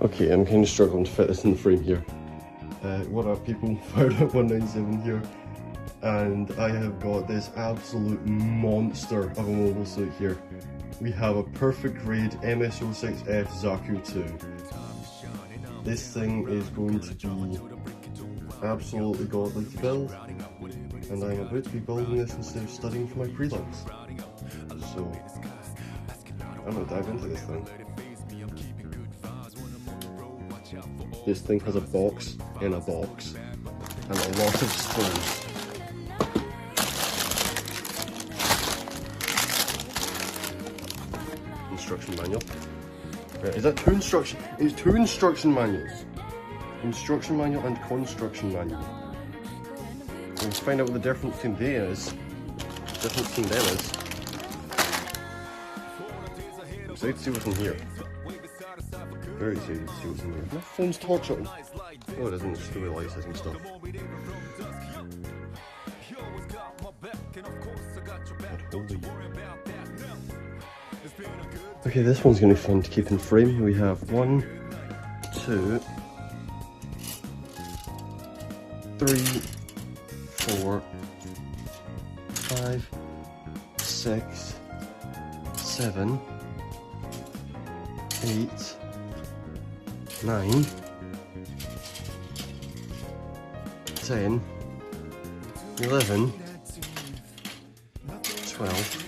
Okay, I'm kind of struggling to fit this in the frame here. What up people, Fireduck197 here, and I have got this absolute monster of a mobile suit here. We have a perfect grade MS-06F Zaku II. This thing is going to be absolutely godly to build, and I'm about to be building this instead of studying for my prelims. So, I'm going to dive into this thing. This thing has a box in a box, and a lot of screws. Instruction manual. Right, is that two instruction? It's two instruction manuals. Instruction manual and construction manual. Let's find out what the difference between them is. I'm excited to see what's in here. Very excited to see what's in here. My phone's torch on. Oh, it isn't. It's just the way light is and stuff. Okay, this one's going to be fun to keep in frame. We have 1, 2, 3, 4, 5, 6, 7, 8, 9, 10, 11, 12,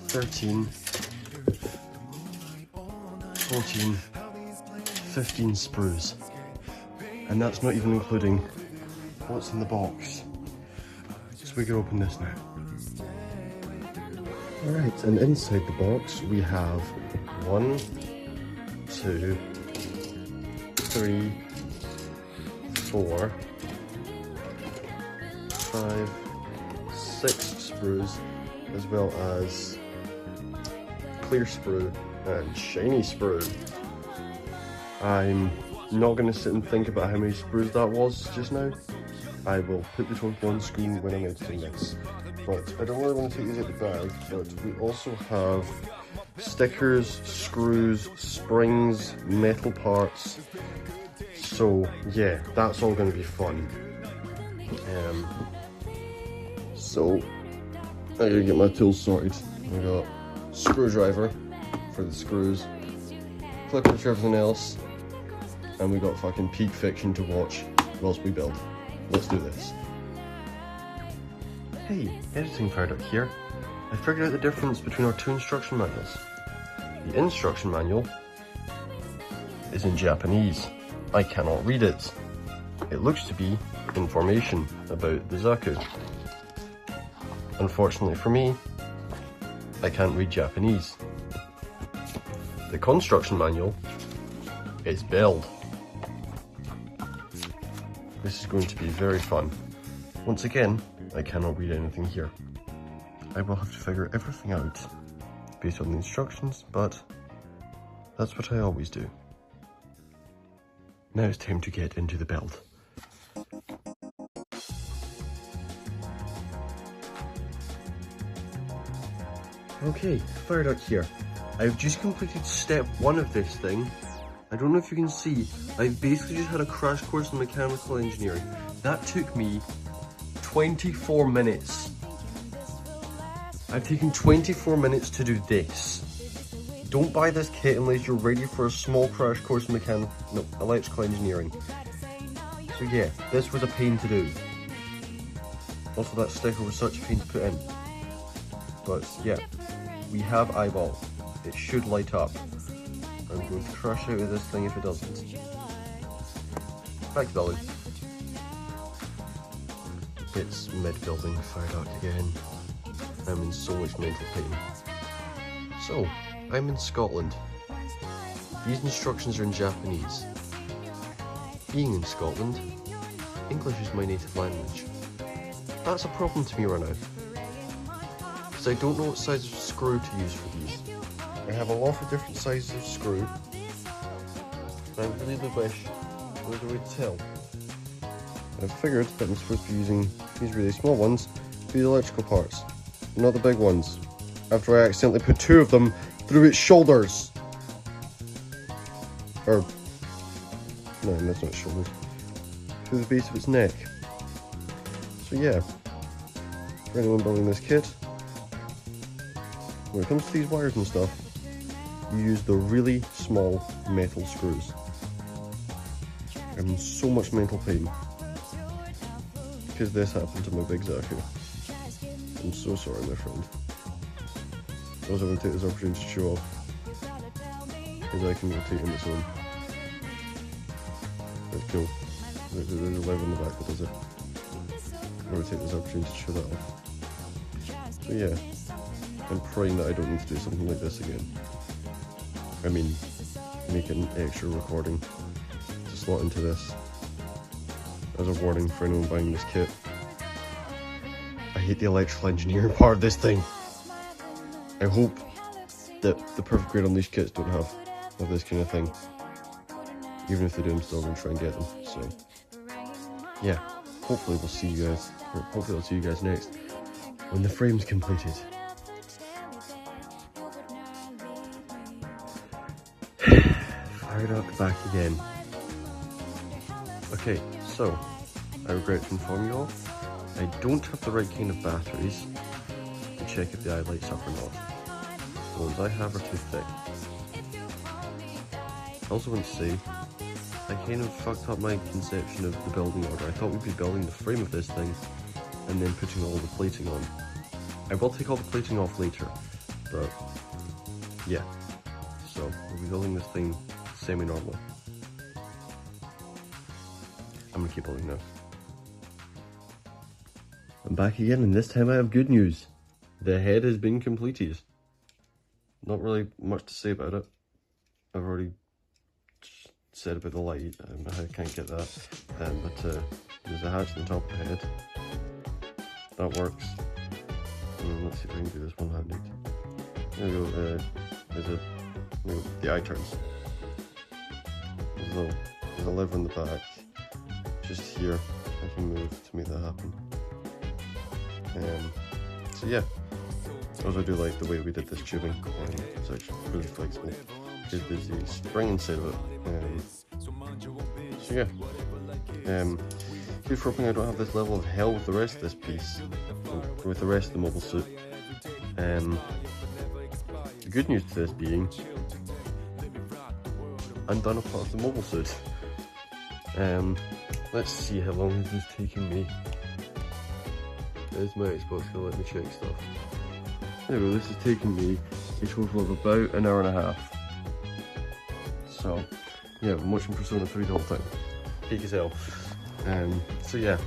13, 14, 15 sprues. And that's not even including what's in the box. So we can open this now. Alright, and inside the box we have 1, 2, 3, 4, 5, 6 sprues, as well as clear sprue and shiny sprue. I'm not going to sit and think about how many sprues that was just now. I will put the total on screen when I'm editing this. But I don't really want to take these out of the bag, but we also have stickers, screws, springs, metal parts. So yeah, that's all going to be fun. So I gotta get my tools sorted. I got screwdriver for the screws, clippers for everything else, and we got fucking peak fiction to watch whilst we build. Let's do this. Hey, editing Fireduck here. I figured out the difference between our two instruction manuals. The instruction manual is in Japanese. I cannot read it. It looks to be information about the Zaku. Unfortunately for me, I can't read Japanese. The construction manual is build. This is going to be very fun. Once again, I cannot read anything here. I will have to figure everything out based on the instructions, but that's what I always do. Now it's time to get into the build. Okay, Fireduck here. I've just completed step 1 of this thing. I don't know if you can see, I've basically just had a crash course in mechanical engineering. That took me 24 minutes. I've taken 24 minutes to do this. Don't buy this kit unless you're ready for a small crash course in electrical engineering. So yeah, this was a pain to do. Also that sticker was such a pain to put in. But yeah, we have eyeball. It should light up. I'm going to crash out of this thing if it doesn't. Back to building. It's mid-building Fireduck again. I'm in so much mental pain. So, I'm in Scotland. These instructions are in Japanese. Being in Scotland, English is my native language. That's a problem to me right now, because I don't know what size of screw to use for these. I have a lot of different sizes of screw, and I really wish there was a way to tell. But I've figured that I'm supposed to be using these really small ones, be the electrical parts, not the big ones. After I accidentally put 2 of them through its shoulders. Or, no, that's not its shoulders. Through the base of its neck. So yeah, for anyone building this kit, when it comes to these wires and stuff, you use the really small metal screws. I'm in so much mental pain because this happened to my big Zaku. I'm so sorry, my friend. I also want to take this opportunity to show off because I can rotate on its own. That's cool. There's a lever in the back that does it. I'm going to take this opportunity to show that off. So yeah, I'm praying that I don't need to do something like this again. I mean, make an extra recording to slot into this as a warning for anyone buying this kit. I hate the electrical engineering part of this thing. I hope that the perfect grade on these kits don't have this kind of thing. Even if they do, I'm still going to try and get them. So yeah, hopefully we'll see you guys, or hopefully I'll see you guys next when the frame's completed. Fired up back again. Okay, so I regret to inform you all, I don't have the right kind of batteries to check if the eye lights up or not. The ones I have are too thick. I also want to say, I kind of fucked up my conception of the building order. I thought we'd be building the frame of this thing and then putting all the plating on. I will take all the plating off later, but yeah. So we'll be building this thing semi-normally. I'm gonna keep building now. I'm back again, and this time I have good news. The head has been completed. Not really much to say about it. I've already said about the light, I can't get that. But there's a hatch on the top of the head. That works. Let's see if I can do this one handed. There we go. The eye turns. There's a lever in the back. Just here, I can move to make that happen. So yeah. I also do like the way we did this tubing. It's actually really flexible because there's a spring inside of it. So yeah. Here's for hoping I don't have this level of hell with the rest of this piece, with the rest of the mobile suit. The good news to this being, I'm done a part of the mobile suit. Let's see how long is this taking me. Is my Xbox gonna let me check stuff? There we go, this is taking me a total of about an hour and a half. So, yeah, I'm watching Persona 3 the whole time. Peak as hell. So yeah,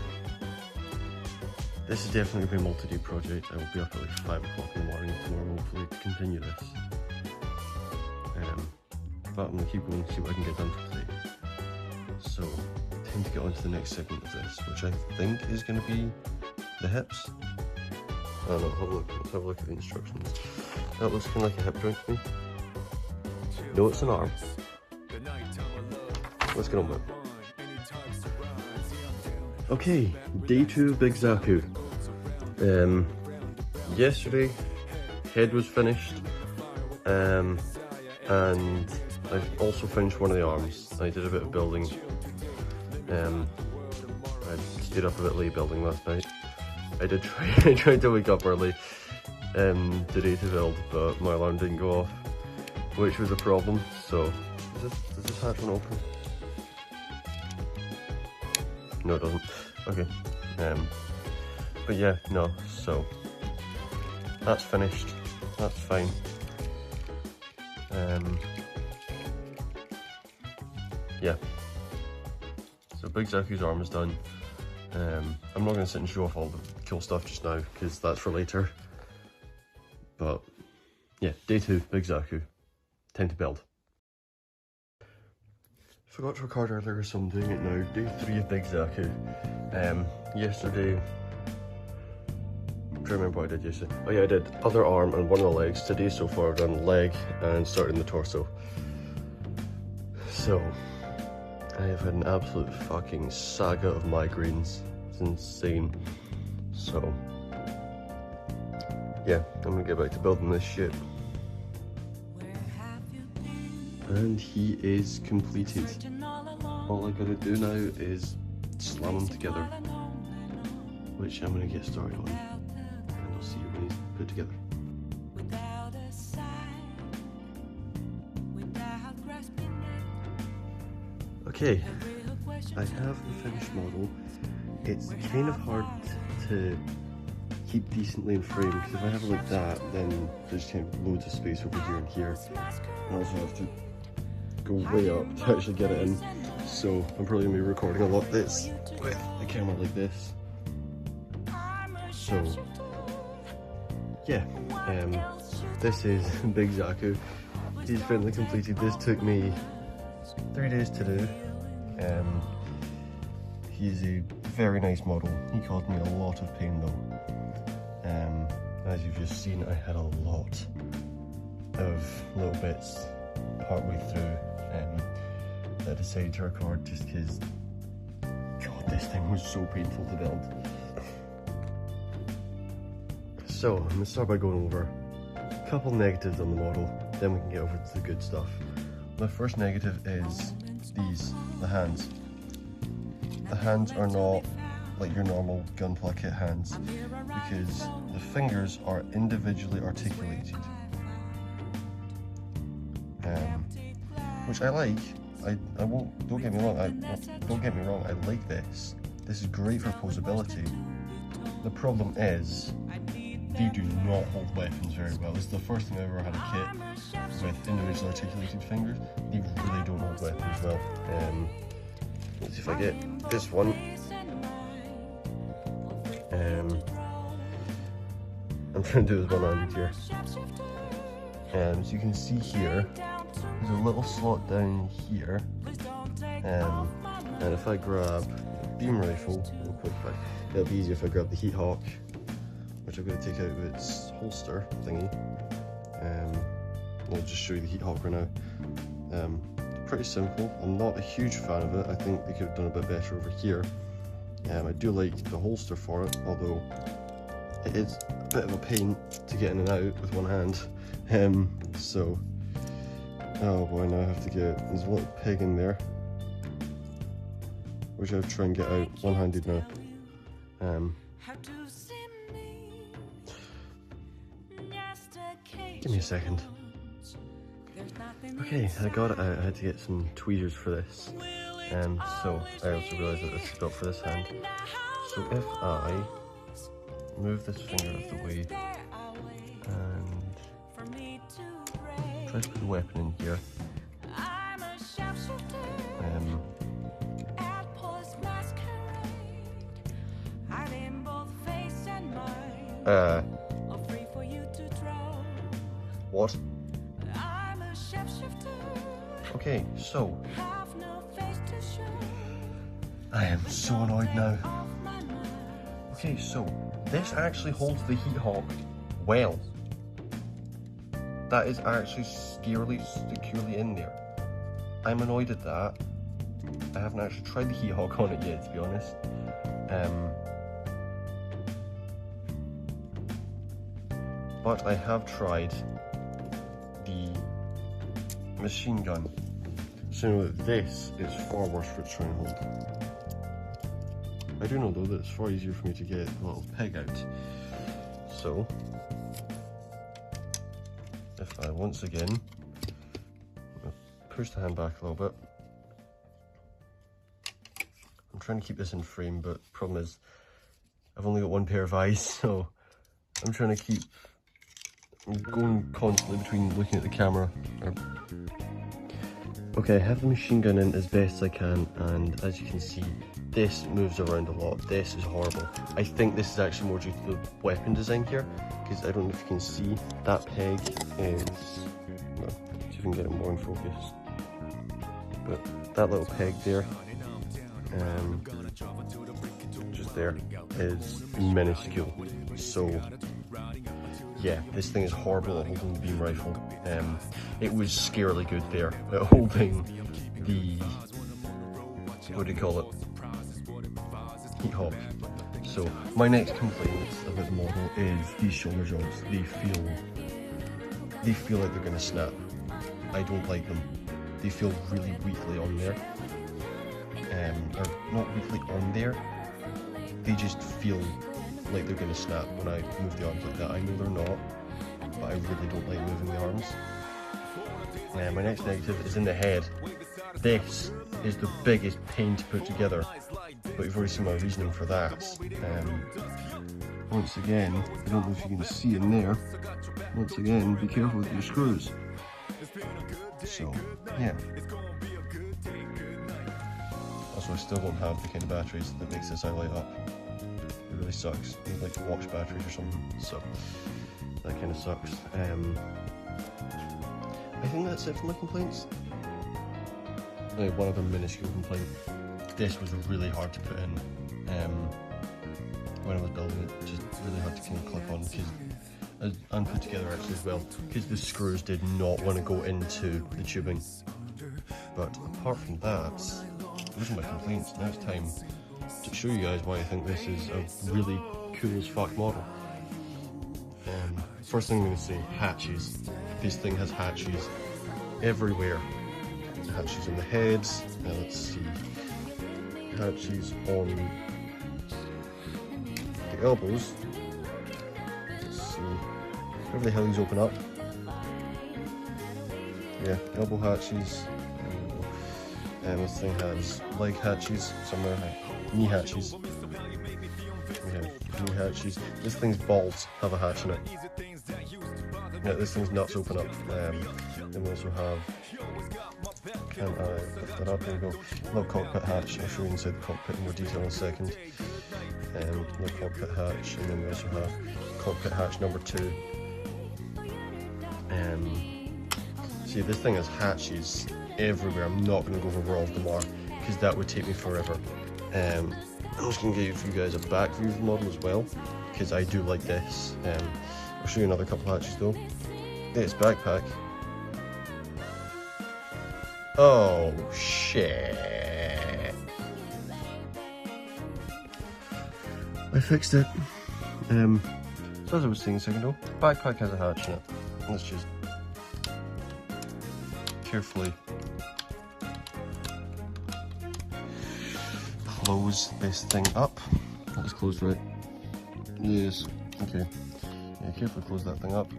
this is definitely going to be a multi-day project. I will be up at like 5 o'clock in the morning tomorrow, hopefully to continue this. But I'm going to keep going and see what I can get done for today. So, time to get on to the next segment of this, which I think is going to be the hips. I don't know, let's have a look at the instructions. That looks kind of like a hip joint to me. No, it's an arm. Let's get on with it. Okay, day 2 of Big Zaku. Yesterday, head was finished, and I've also finished one of the arms. I did a bit of building. I stayed up a bit late building last night. I tried to wake up early today to build, but my alarm didn't go off, which was a problem. So, does this hatch one open? No, it doesn't. Okay. But yeah, no. So that's finished. That's fine. Yeah. So Big Zaku's arm is done. I'm not going to sit and show off all the cool stuff just now because that's for later. But yeah, day 2, Big Zaku. Time to build. Forgot to record earlier, so I'm doing it now. Day 3 of Big Zaku. Yesterday, I'm trying to remember what I did yesterday. Oh yeah, I did other arm and one of the legs. Today so far I've done leg and started in the torso. So, I have had an absolute fucking saga of migraines. It's insane. So, yeah, I'm gonna get back to building this ship. And he is completed. All I gotta do now is slam them together, which I'm gonna get started on, and I'll see you when he's put together. Okay, I have the finished model. It's kind of hard to keep decently in frame, because if I have it like that, then there's kind of loads of space over here and here. I also have to go way up to actually get it in. So I'm probably going to be recording a lot of this with the camera like this. So yeah, this is Big Zaku. He's finally completed. This took me 3 days to do. He's a very nice model. He caused me a lot of pain though. As you've just seen, I had a lot of little bits partway through that I decided to record just because, God, this thing was so painful to build. So I'm going to start by going over a couple negatives on the model, then we can get over to the good stuff. My first negative is these, the hands. The hands are not like your normal gunpla kit hands, because the fingers are individually articulated, which I like. I won't. Don't get me wrong. Don't get me wrong. I like this. This is great for posability. The problem is they do not hold weapons very well. This is the first time I ever had a kit with individually articulated fingers. They really don't hold weapons well. Let's see if I get this one. I'm trying to do this one-handed here. As you can see here, there's a little slot down here. And if I grab beam rifle real quick, it'll be easier if I grab the Heat Hawk, which I'm going to take out of its holster thingy. I'll just show you the Heat Hawk right now. Pretty simple. I'm not a huge fan of it. I think they could have done a bit better over here. I do like the holster for it, although it is a bit of a pain to get in and out with one hand. So, oh boy, now I have to get, there's a little peg in there, which I have to try and get out one-handed now. Give me a second. Okay, I got it out. I had to get some tweezers for this. So I also realised that this is built for this hand. So if I move this finger out of the way and try to put the weapon in here, what? Okay, so I am so annoyed now. Okay, so this actually holds the Heat Hawk well. That is actually scarily securely in there. I'm annoyed at that. I haven't actually tried the Heat Hawk on it yet, to be honest. But I have tried the machine gun. So this is far worse for it to try and hold. I do know though that it's far easier for me to get a little peg out. So, if I once again push the hand back a little bit. I'm trying to keep this in frame, but the problem is I've only got one pair of eyes, so I'm trying to keep going constantly between looking at the camera. Okay, I have the machine gun in as best as I can, and as you can see, this moves around a lot. This is horrible. I think this is actually more due to the weapon design here, because I don't know if you can see, that peg is, well, see if we can get it more in focus, but that little peg there, just there, is minuscule. So yeah, this thing is horrible at holding the beam rifle. It was scarily good there at holding the, what do you call it, Heat Hawk. So my next complaint about the model is these shoulder joints. They feel like they're gonna snap. I don't like them. They feel really weakly on there. Or not weakly on there. They just feel like they're gonna snap when I move the arms like that. I know they're not, but I really don't like moving the arms. My next negative is in the head. This is the biggest pain to put together, but you've already seen my reasoning for that. Once again, I don't know if you can see in there, once again, be careful with your screws. So, yeah. Also, I still don't have the kind of batteries that makes this eye light up. It really sucks. I need like watch batteries or something, so that kind of sucks. I think that's it for my complaints. One other minuscule complaint. This was really hard to put in when I was building it. Just really hard to kind of clip on, and put together actually as well, because the screws did not want to go into the tubing. But apart from that, those are my complaints. Now it's time to show you guys why I think this is a really cool as fuck model. First thing I'm going to say, hatches. This thing has hatches everywhere. Hatches on the heads, let's see, hatches on the elbows. Let's see, wherever the hell these open up. Yeah, elbow hatches. This thing has leg hatches somewhere, knee hatches. We have knee hatches. This thing's balls have a hatch in it. Yeah, this thing's nuts open up. Then we also have, can't I lift that up? There we go. Little cockpit hatch. I'll show you inside the cockpit in more detail in a second. Little cockpit hatch, and then we also have cockpit hatch number 2. See, this thing has hatches everywhere. I'm not going to go over where all of them are, because that would take me forever. I'm just going to give you guys a back view of the model as well, because I do like this. I'll show you another couple hatches though. This backpack. Oh shit! I fixed it. So as I was saying a second ago, backpack has a hatch in it. Let's just carefully close this thing up. That is closed, right? Yes. Okay. Yeah, carefully close that thing up.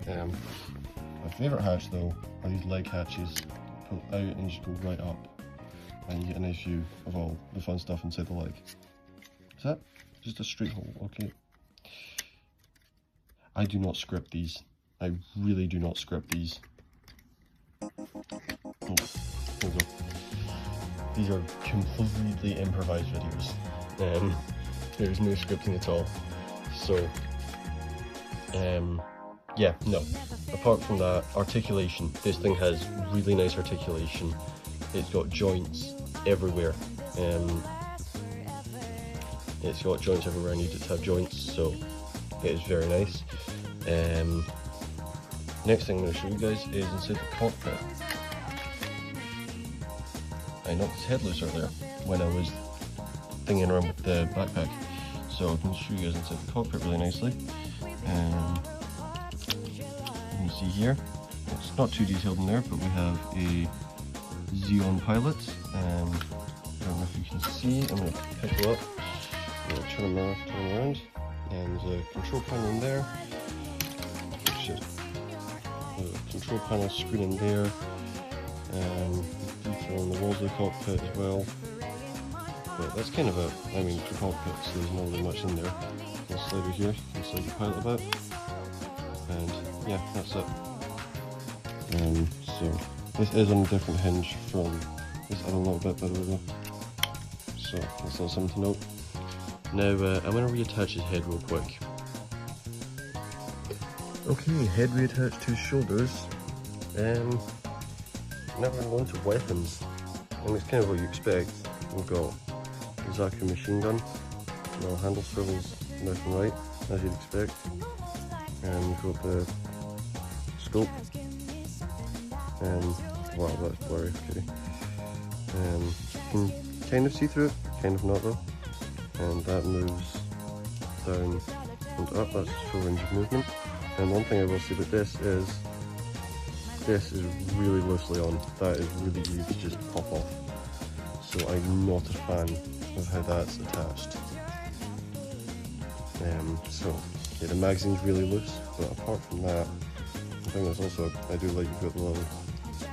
My favourite hatch though are these leg hatches. Pull out and just go right up, and you get a nice view of all the fun stuff inside the leg. Is that just a straight hole? Okay. I do not script these. I really do not script these. Oh, here we go. These are completely improvised videos. There's no scripting at all. So, yeah, no. Apart from that, articulation. This thing has really nice articulation. It's got joints everywhere. It's got joints everywhere I need it to have joints, so it is very nice. Next thing I'm going to show you guys is inside the cockpit. I knocked his head loose earlier when I was thinking around with the backpack. So I'm going to show you guys inside the cockpit really nicely. You can see here, it's not too detailed in there, but we have a Xeon pilot. I don't know if you can see. I'm going to pick it up. I'm going to turn around, and there's a control panel in there. There's a control panel screen in there. Detail on the walls of the cockpit as well. But that's kind of a, I mean, for cockpits, there's not really much in there. There's a slider here, you can slide the pilot about. And yeah, that's it. So this is on a different hinge from this other little bit, by the way. So that's not something to note. Now I'm going to reattach his head real quick. Okay, head reattached to his shoulders. Now we're going to weapons, and it's kind of what you expect. We've got the Zaku machine gun, no handle swivels left and right, as you'd expect. And we've got the scope, wow, that's blurry, okay. You can kind of see through it, kind of not though. And that moves down and up. That's full range of movement. And one thing I will say about this is really loosely on. That is really easy to just pop off. So I'm not a fan of how that's attached. So yeah, the magazine's really loose, but apart from that, I think there's also, I do like you've got the little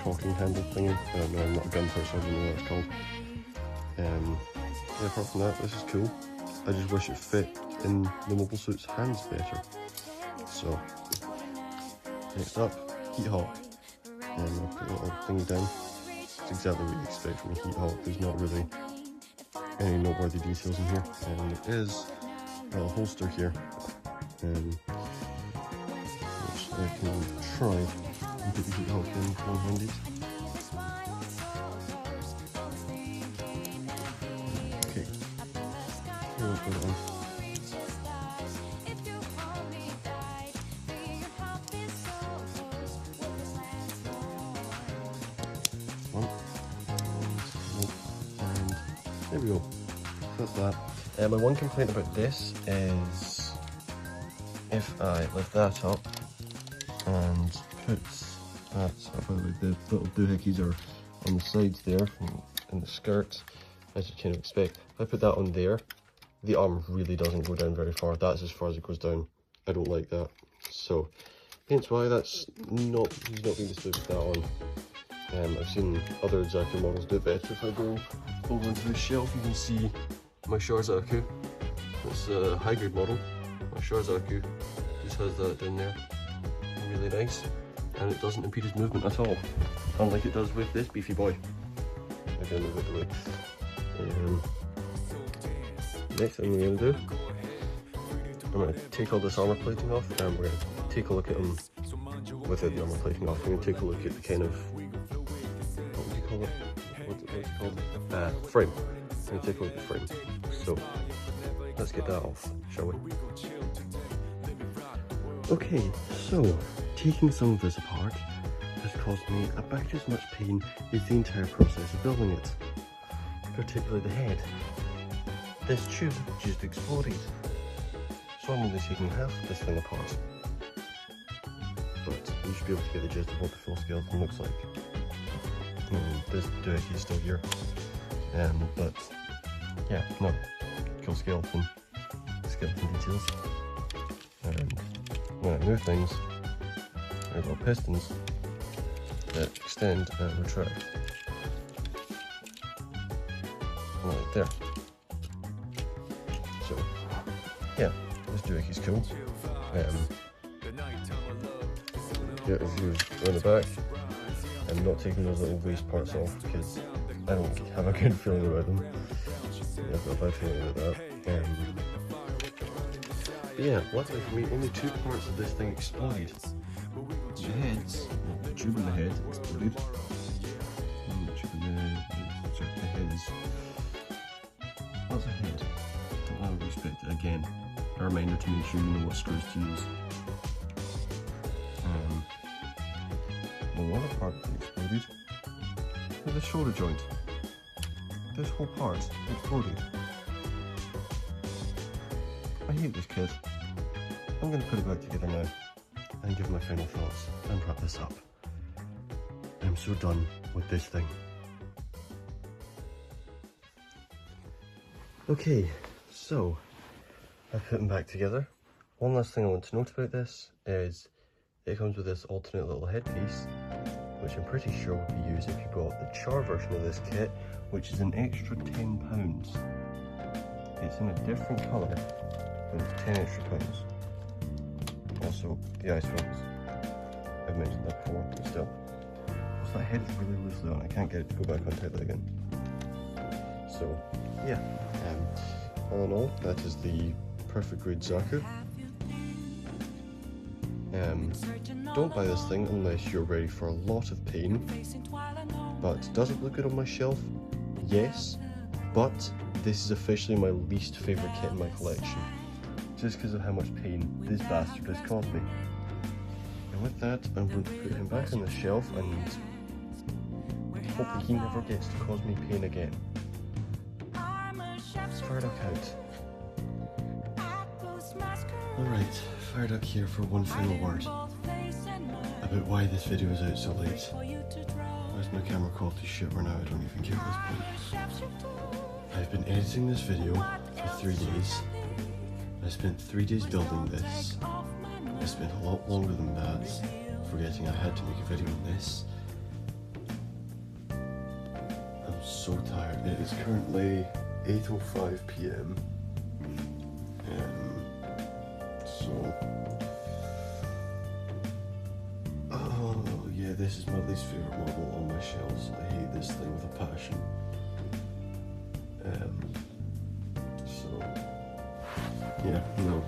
cocking handle thingy. No, I'm not a gun person, I don't know what it's called. Yeah, apart from that, this is cool. I just wish it fit in the mobile suit's hands better. So, next up, heat hot. I'll put a little thingy down. It's exactly what you expect from a heat hot. There's not really any noteworthy details in here. And there is a little holster here, which I can try and put the heat hot in one-handed. Okay, here we'll put it on. There we go, that's that. My one complaint about this is if I lift that up and put that, by the way, the little doohickeys are on the sides there in the skirt, as you can expect. If I put that on there, the arm really doesn't go down very far. That's as far as it goes down. I don't like that. So, hence why that's not being displayed with that on. I've seen other Zaku models do it better. If I go over into the shelf, you can see my Zaku. It's a high grade model. My Zaku just has that down there. Really nice. And it doesn't impede his movement at all. Unlike it does with this beefy boy. I'm going to move it away. Next thing we're going to do, I'm going to take all this armor plating off and we're going to take a look at him without the armor plating off. We're going to take a look at the kind of, what would you call it? What's it called? Frame. I'm going to take a look at the frame. So, let's get that off, shall we? Okay, so, taking some of this apart has caused me about as much pain as the entire process of building it. Particularly the head. This tube just exploded. So I'm only taking half this thing apart. But you should be able to get the gist of what the full skeleton looks like. This doohickey is still here. But yeah, no, cool skeleton details. And when I move things, there are little pistons that extend and retract. Right there. So, yeah, this doohickey's cool. Yeah, if you go in the back, I'm not taking those little waist parts off because I don't have a good feeling about them. I've got a bad feeling about that. But yeah, luckily for me, only 2 parts of this thing exploded. The tube in the head exploded. The tube in the head is... What's a head? I would expect it again. A reminder to make sure you know what screws to use. The other part that exploded was the shoulder joint. This whole part exploded. I hate this kit. I'm going to put it back together now and give my final thoughts and wrap this up. I'm so done with this thing. Okay, so I've put them back together. One last thing I want to note about this is it comes with this alternate little headpiece, which I'm pretty sure would be used if you bought the char version of this kit, which is an extra £10. It's in a different colour, but it's 10 extra pounds. Also, the ice wings. I've mentioned that before, but still. So that head is really loosely on, I can't get it to go back on tightly again. So, yeah. All in all, that is the perfect grade Zaku. Don't buy this thing unless you're ready for a lot of pain. But does it look good on my shelf? Yes. But this is officially my least favourite kit in my collection. Just because of how much pain this bastard has caused me. And with that, I'm going to put him back on the shelf and hope that he never gets to cause me pain again. As far as I count. Alright, fired up here for one final word about why this video is out so late. Where's my camera quality shit right now? I don't even care at this point. I've been editing this video for 3 days. I spent 3 days building this. I spent a lot longer than that forgetting I had to make a video on this. I'm so tired. It is currently 8:05 PM. Oh yeah, this is my least favourite model on my shelves. I hate this thing with a passion. Yeah, no,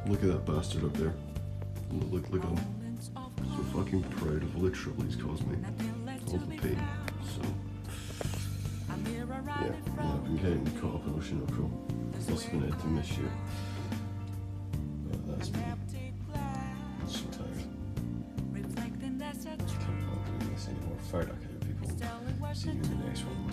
look at that bastard up there. Look at him. So fucking proud of literally he's caused me all the pain. So yeah, I've been getting caught up in Oshinoko. I've also been editing this year. But that's me. I'm so tired. I can't bother doing this anymore. Fired up, people. See you in the next one.